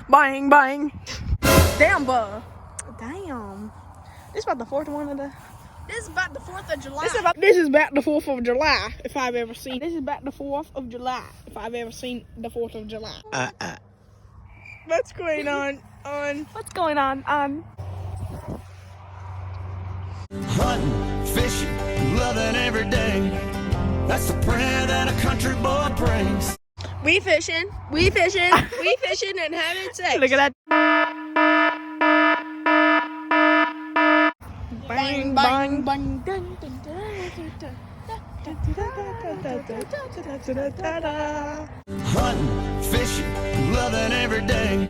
Bang, bang. Damn, buh. Damn. This about the fourth one of the... This is about the 4th of July. This is about the 4th of July, if I've ever seen. This is about the 4th of July, if I've ever seen the 4th of July. What's going on? What's going on? Hunting, fishing, loving every day. That's the prayer that a country boy prays. We fishing, we fishing, we fishing and having sex. Look at that. Bang, bang, bang. Hunting, fishing, loving every day.